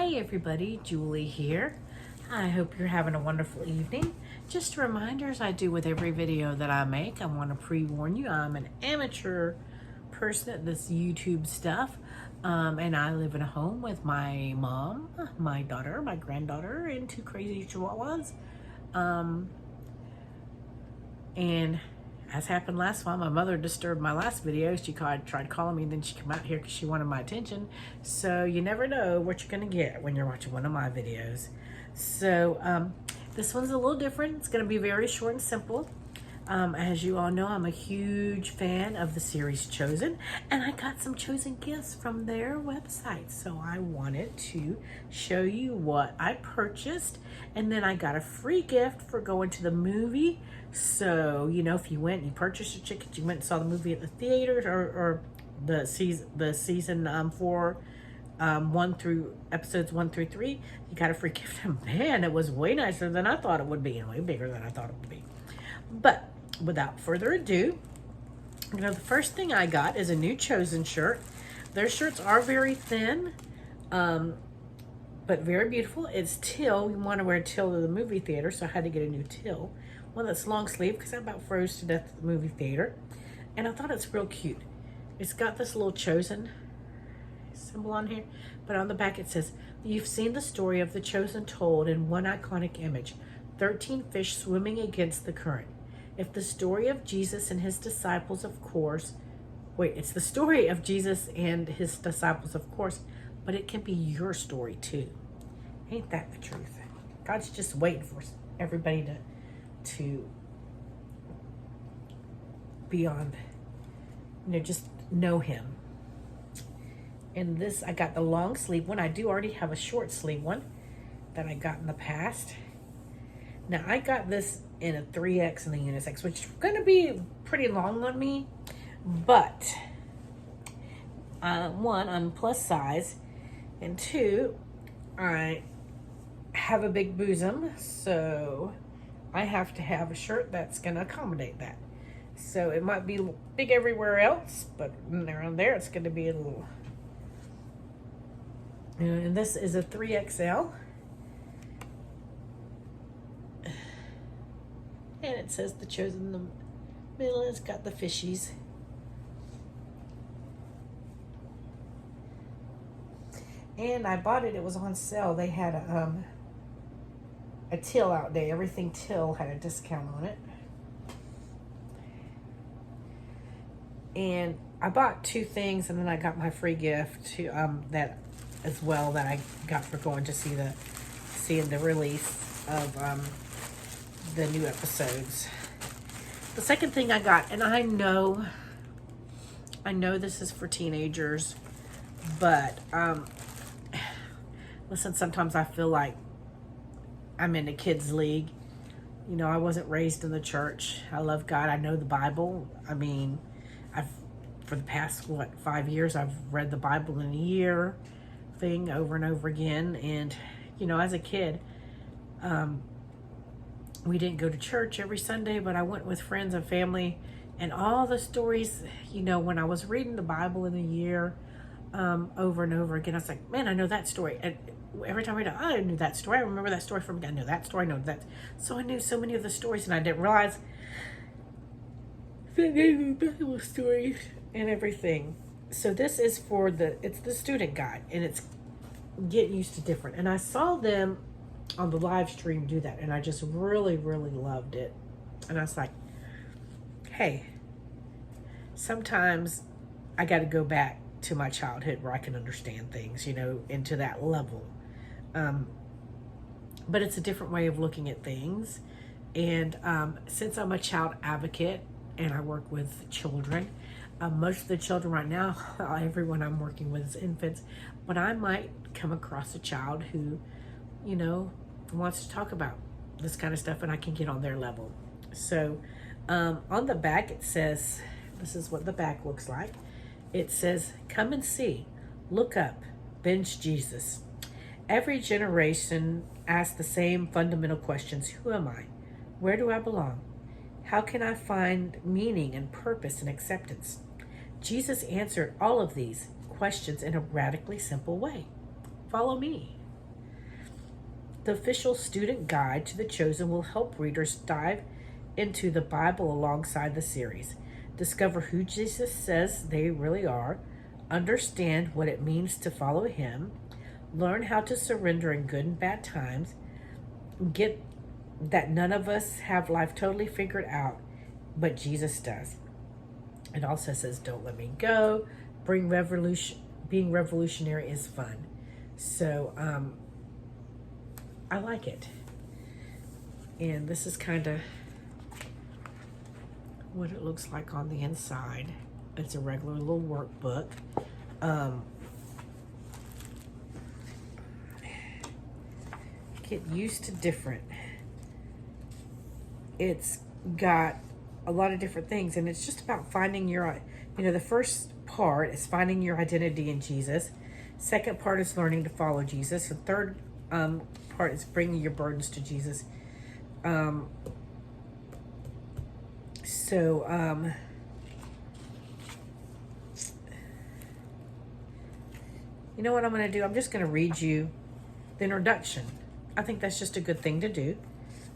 Hi everybody, Julie here. I hope you're having a wonderful evening. Just a reminder, as I do with every video that I make, I want to pre-warn you, I'm an amateur person at this YouTube stuff. And I live in a home with my mom, my daughter, my granddaughter, and two crazy chihuahuas. And as happened last while, my mother disturbed my last video. She tried calling me, and then she came out here because she wanted my attention. So you never know what you're going to get when you're watching one of my videos. So this one's a little different. It's going to be very short and simple. As you all know, I'm a huge fan of the series Chosen, and I got some Chosen gifts from their website. So I wanted to show you what I purchased, and then I got a free gift for going to the movie. So, you know, if you went and you purchased your ticket, you went and saw the movie at the theaters, or the season 4, 1 through episodes 1 through 3, you got a free gift. And man, it was way nicer than I thought it would be, and way bigger than I thought it would be. But without further ado, you know, the first thing I got is a new Chosen shirt. Their shirts are very thin, but very beautiful. It's teal. We want to wear teal to the movie theater, so I had to get a new teal one that's long sleeve because I about froze to death at the movie theater. And I thought it's real cute. It's got this little Chosen symbol on here, but on the back it says, "You've seen the story of the Chosen told in one iconic image, 13 fish swimming against the current. If the story of Jesus and his disciples, of course, it's the story of Jesus and his disciples, of course, but it can be your story too." Ain't that the truth? God's just waiting for everybody to be on, you know, just know him. And this, I got the long sleeve one. I do already have a short sleeve one that I got in the past. Now, I got this in a 3X and a unisex, which is going to be pretty long on me. But, one, I'm plus size. And two, I have a big bosom. So, I have to have a shirt that's going to accommodate that. So, it might be big everywhere else, but around there, it's going to be a little... And this is a 3XL. And it says the Chosen in the middle. It's got the fishies. And I bought it. It was on sale. They had a teal out day. Everything teal had a discount on it. And I bought two things, and then I got my free gift to that as well that I got for going to seeing the release of the new episodes. The second thing I got, and I know this is for teenagers, but listen, sometimes I feel like I'm in a kids league. You know, I wasn't raised in the church. I love God. I know the Bible. I mean, for the past 5 years, I've read the Bible in a year thing over and over again. And you know, as a kid, we didn't go to church every Sunday, but I went with friends and family, and all the stories, you know, when I was reading the Bible in a year, over and over again, I was like, man, I know that story. And every time I read it, I knew that story. I remember that story from, I know that story, I know that. So I knew so many of the stories, and I didn't realize that they were Bible stories and everything. So this is for it's the student guide, and it's getting used to different. And I saw them on the live stream do that, and I just really, really loved it. And I was like, hey, sometimes I got to go back to my childhood where I can understand things, you know, into that level. But it's a different way of looking at things. And since I'm a child advocate and I work with children, most of the children right now, everyone I'm working with is infants, but I might come across a child who, you know, wants to talk about this kind of stuff, and I can get on their level. So on the back it says, this is what the back looks like. It says, "Come and see, look up, binge Jesus." Every generation asks the same fundamental questions. Who am I? Where do I belong? How can I find meaning and purpose and acceptance? Jesus answered all of these questions in a radically simple way. Follow me. The official student guide to The Chosen will help readers dive into the Bible alongside the series, discover who Jesus says they really are, understand what it means to follow him, learn how to surrender in good and bad times, get that none of us have life totally figured out, but Jesus does. It also says, don't let me go. Being revolutionary is fun. So, I like it. And this is kind of what it looks like on the inside. It's a regular little workbook. Get used to different. It's got a lot of different things, and it's just about finding your, the first part is finding your identity in Jesus. Second part is learning to follow Jesus. The third part is bringing your burdens to Jesus. You know what I'm going to do? I'm just going to read you the introduction. I think that's just a good thing to do,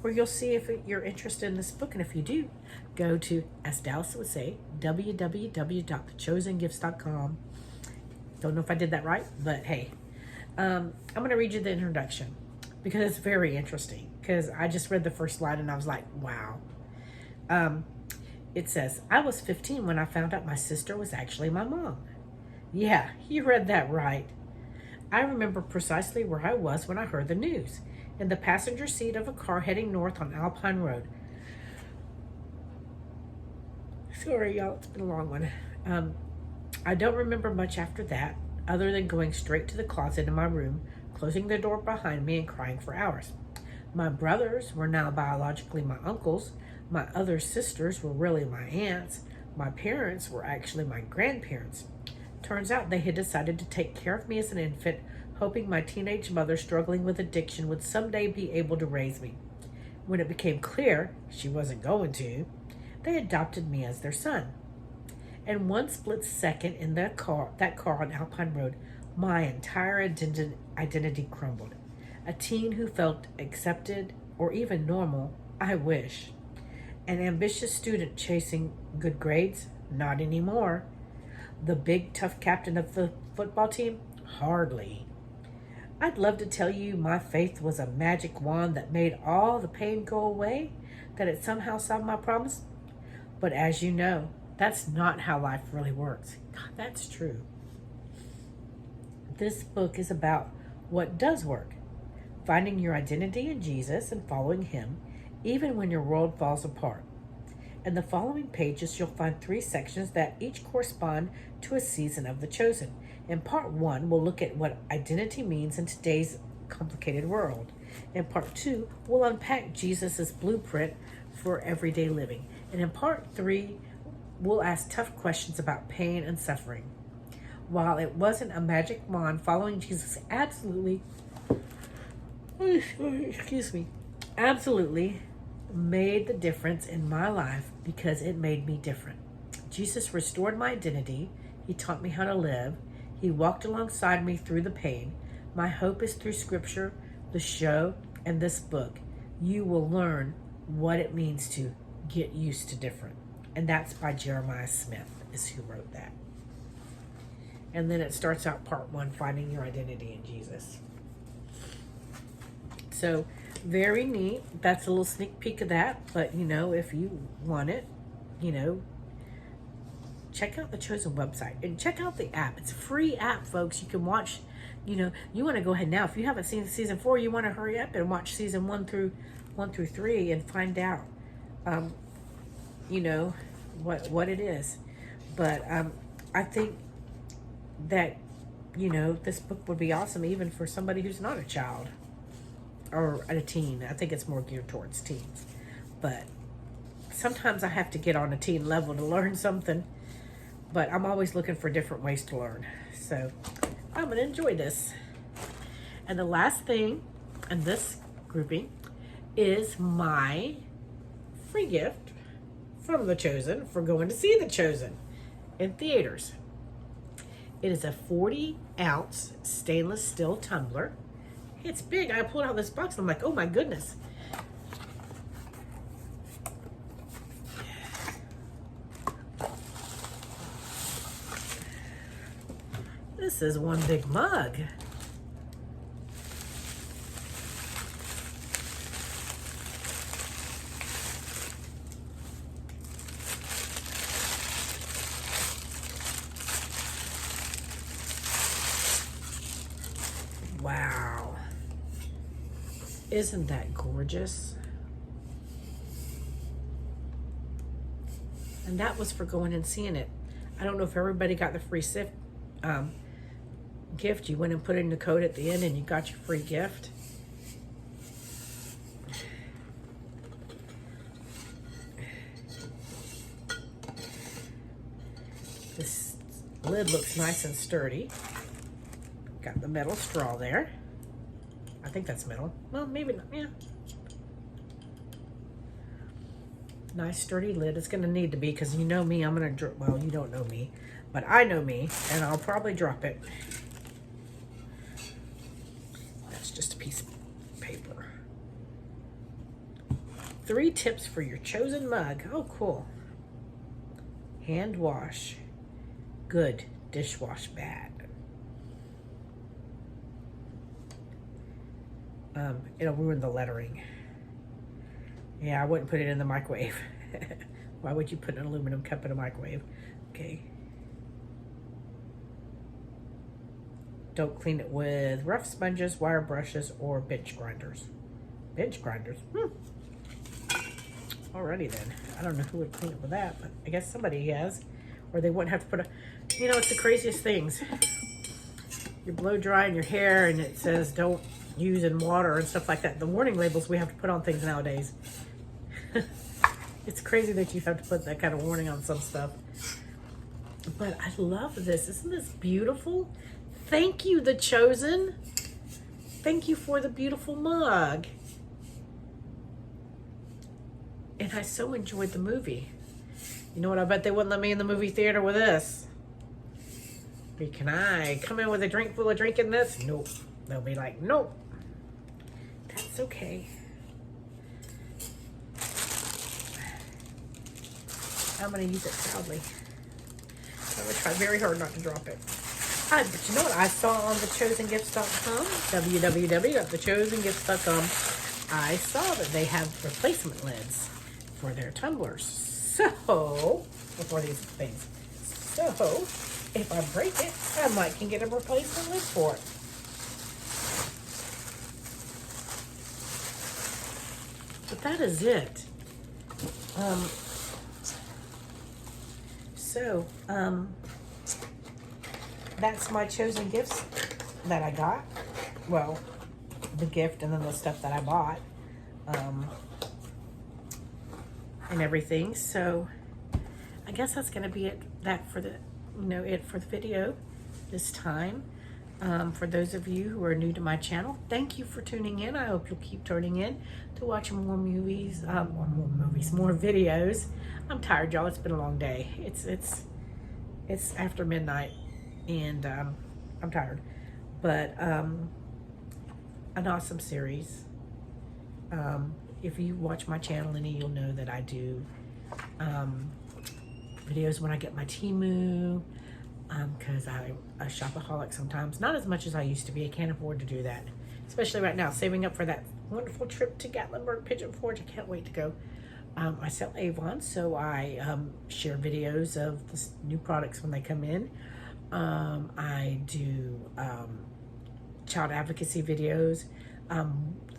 where you'll see if you're interested in this book. And if you do, go to, as Dallas would say, www.thechosengifts.com. Don't know if I did that right, but hey. I'm going to read you the introduction because it's very interesting, because I just read the first line and I was like, wow. It says, I was 15 when I found out my sister was actually my mom. Yeah, you read that right. I remember precisely where I was when I heard the news, in the passenger seat of a car heading north on Alpine Road. Sorry, y'all, it's been a long one. I don't remember much after that, other than going straight to the closet in my room, closing the door behind me and crying for hours. My brothers were now biologically my uncles. My other sisters were really my aunts. My parents were actually my grandparents. Turns out they had decided to take care of me as an infant, hoping my teenage mother struggling with addiction would someday be able to raise me. When it became clear she wasn't going to, they adopted me as their son. And one split second in that car on Alpine Road, my entire identity crumbled. A teen who felt accepted or even normal, I wish. An ambitious student chasing good grades, not anymore. The big tough captain of the football team, hardly. I'd love to tell you my faith was a magic wand that made all the pain go away, that it somehow solved my problems. But as you know, that's not how life really works. God, that's true. This book is about what does work. Finding your identity in Jesus and following him, even when your world falls apart. In the following pages, you'll find 3 sections that each correspond to a season of The Chosen. In part 1, we'll look at what identity means in today's complicated world. In part 2, we'll unpack Jesus' blueprint for everyday living. And in part 3, we'll ask tough questions about pain and suffering. While it wasn't a magic wand, following Jesus absolutely made the difference in my life, because it made me different. Jesus restored my identity. He taught me how to live. He walked alongside me through the pain. My hope is through scripture, the show, and this book. You will learn what it means to get used to different. And that's by Jeremiah Smith, is who wrote that. And then it starts out part 1, finding your identity in Jesus. So, very neat. That's a little sneak peek of that. But, if you want it, check out the Chosen website. And check out the app. It's a free app, folks. You can watch, you want to go ahead now. If you haven't seen season 4, you want to hurry up and watch season 1 through 3 and find out, what it is. But I think that, this book would be awesome even for somebody who's not a child or a teen. I think it's more geared towards teens. But sometimes I have to get on a teen level to learn something. But I'm always looking for different ways to learn. So I'm going to enjoy this. And the last thing in this grouping is my free gift from The Chosen for going to see The Chosen in theaters. It is a 40-ounce stainless steel tumbler. It's big. I pulled out this box and I'm like, oh my goodness. This is one big mug. Wow. Isn't that gorgeous? And that was for going and seeing it. I don't know if everybody got the free gift. You went and put in the code at the end and you got your free gift. This lid looks nice and sturdy. Got the metal straw there. I think that's metal. Well, maybe not. Yeah. Nice sturdy lid. It's going to need to be, because you know me, I'm going to, well, you don't know me, but I know me, and I'll probably drop it. That's just a piece of paper. 3 tips for your chosen mug. Oh, cool. Hand wash. Good. Dishwash bad. It'll ruin the lettering. Yeah, I wouldn't put it in the microwave. Why would you put an aluminum cup in a microwave? Okay. Don't clean it with rough sponges, wire brushes, or bench grinders. Bench grinders? Alrighty then. I don't know who would clean it with that, but I guess somebody has. Or they wouldn't have to put a... You know, it's the craziest things. You're blow drying your hair and it says don't use in water and stuff like that. The warning labels we have to put on things nowadays. It's crazy that you have to put that kind of warning on some stuff. But I love this. Isn't this beautiful? Thank you, The Chosen. Thank you for the beautiful mug. And I so enjoyed the movie. You know what? I bet they wouldn't let me in the movie theater with this. Can I come in with a drink full of drinking this? Nope. They'll be like, nope. That's okay. I'm going to use it proudly. I'm going to try very hard not to drop it. But you know what I saw on thechosengifts.com? www.thechosengifts.com. I saw that they have replacement lids for their tumblers. So, for these things. So, if I break it, I might can get a replacement lid for it. But that is it. That's my chosen gifts that I got. Well, the gift and then the stuff that I bought. And everything. So I guess that's going to be it. That for the, it for the video this time. For those of you who are new to my channel, thank you for tuning in. I hope you'll keep turning in to watch more movies, more videos. I'm tired, y'all. It's been a long day. It's after midnight, and I'm tired. But an awesome series. If you watch my channel any, you'll know that I do videos when I get my Temu. Because I'm a shopaholic sometimes. Not as much as I used to be. I can't afford to do that. Especially right now, saving up for that wonderful trip to Gatlinburg Pigeon Forge. I can't wait to go. I sell Avon, so I share videos of the new products when they come in. I do child advocacy videos.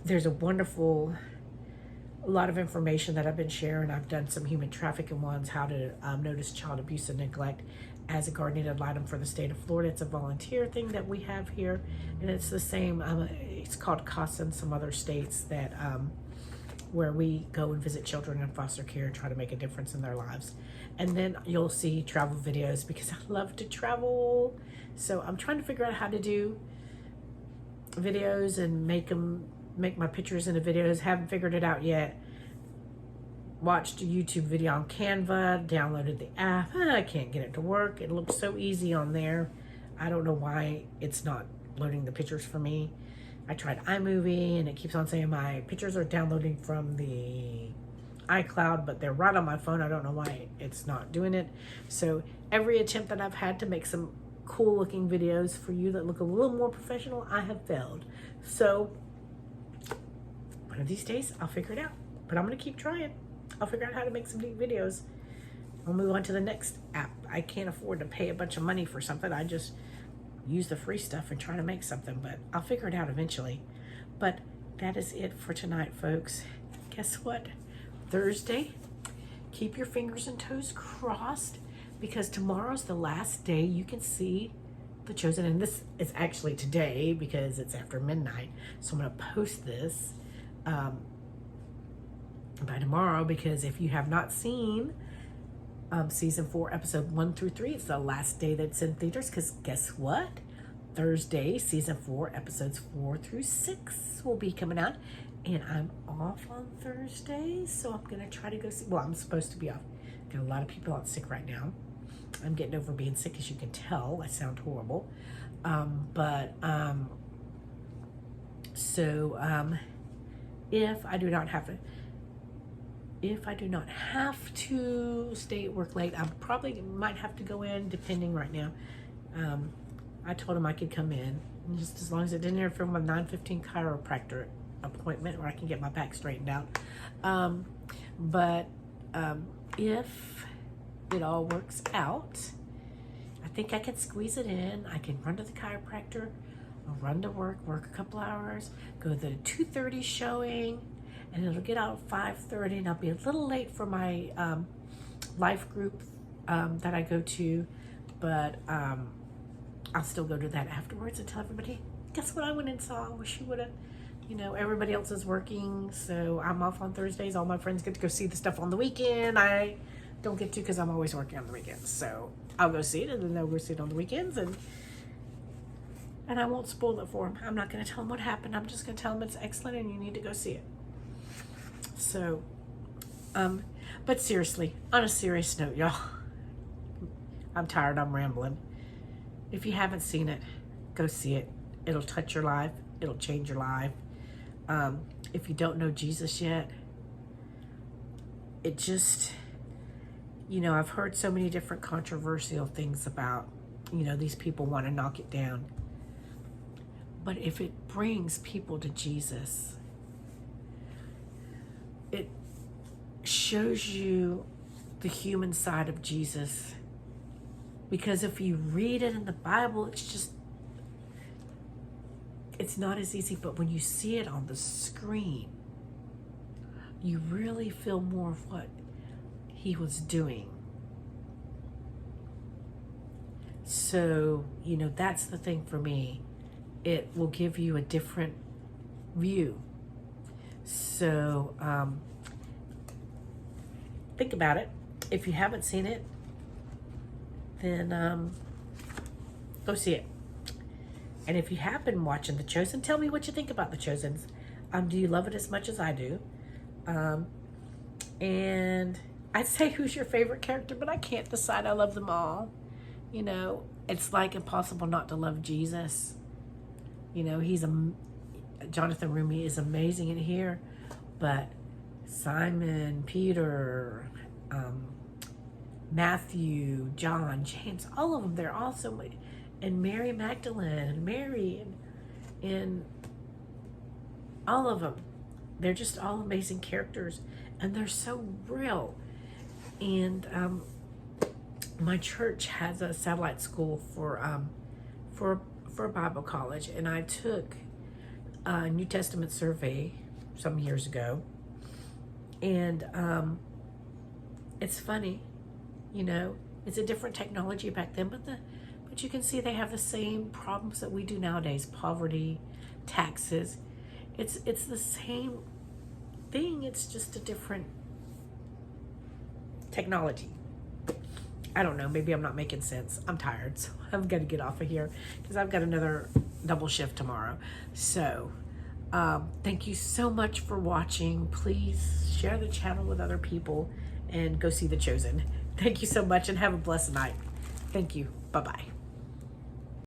There's a lot of information that I've been sharing. I've done some human trafficking ones, how to notice child abuse and neglect as a guardian ad litem for the state of Florida. It's a volunteer thing that we have here, and it's the same. It's called CASA in some other states that where we go and visit children in foster care and try to make a difference in their lives. And then you'll see travel videos because I love to travel. So I'm trying to figure out how to do videos and make my pictures into videos. Haven't figured it out yet. Watched a YouTube video on Canva, downloaded the app. I can't get it to work. It looks so easy on there. I don't know why it's not loading the pictures for me. I tried iMovie and it keeps on saying my pictures are downloading from the iCloud, but they're right on my phone. I don't know why it's not doing it. So every attempt that I've had to make some cool looking videos for you that look a little more professional, I have failed. So one of these days I'll figure it out, but I'm gonna keep trying. I'll figure out how to make some neat videos. I'll move on to the next app. I can't afford to pay a bunch of money for something. I just use the free stuff and try to make something, but I'll figure it out eventually. But that is it for tonight, folks. Guess what? Thursday, keep your fingers and toes crossed, because tomorrow's the last day you can see The Chosen. And this is actually today because it's after midnight. So I'm going to post this by tomorrow, because if you have not seen season 4, episode 1 through 3, it's the last day that's in theaters, because guess what? Thursday, season 4, episodes 4 through 6 will be coming out. And I'm off on Thursday, so I'm going to try to go see. Well, I'm supposed to be off. Got a lot of people out sick right now. I'm getting over being sick, as you can tell. I sound horrible. If I do not have to stay at work late, I probably might have to go in, depending right now. I told him I could come in, just as long as it didn't interfere with my 9:15 chiropractor appointment where I can get my back straightened out. If it all works out, I think I can squeeze it in. I can run to the chiropractor, I'll run to work a couple hours, go to the 2:30 showing, and it'll get out at 5:30, and I'll be a little late for my life group that I go to, but I'll still go to that afterwards and tell everybody, guess what I went and saw? I wish you would have. You know, everybody else is working, so I'm off on Thursdays. All my friends get to go see the stuff on the weekend. I don't get to, because I'm always working on the weekends. So I'll go see it, and then they'll go see it on the weekends, and I won't spoil it for them. I'm not going to tell them what happened. I'm just going to tell them it's excellent and you need to go see it. So, but seriously, on a serious note, y'all, I'm tired. I'm rambling. If you haven't seen it, go see it. It'll touch your life. It'll change your life. If you don't know Jesus yet, it just, you know, I've heard so many different controversial things about, you know, these people want to knock it down. But if it brings people to Jesus, it shows you the human side of Jesus. Because if you read it in the Bible, it's not as easy, but when you see it on the screen, you really feel more of what he was doing. So, you know, that's the thing for me. It will give you a different view. So, think about it. If you haven't seen it, then go see it. And if you have been watching The Chosen, tell me what you think about The Chosen. Do you love it as much as I do? And I'd say, who's your favorite character, but I can't decide. I love them all. You know, it's like impossible not to love Jesus. You know, Jonathan Roumie is amazing in here, but Simon, Peter, Matthew, John, James, all of them, they're all so much. And Mary Magdalene, and Mary, and all of them. They're just all amazing characters, and they're so real. And my church has a satellite school for Bible college, and I took a New Testament survey some years ago, and it's funny, you know, it's a different technology back then, but you can see they have the same problems that we do nowadays: poverty, taxes. It's the same thing. It's just a different technology. I don't know. Maybe I'm not making sense. I'm tired, so I've got to get off of here because I've got another double shift tomorrow. So thank you so much for watching. Please share the channel with other people and go see The Chosen. Thank you so much and have a blessed night. Thank you. Bye-bye.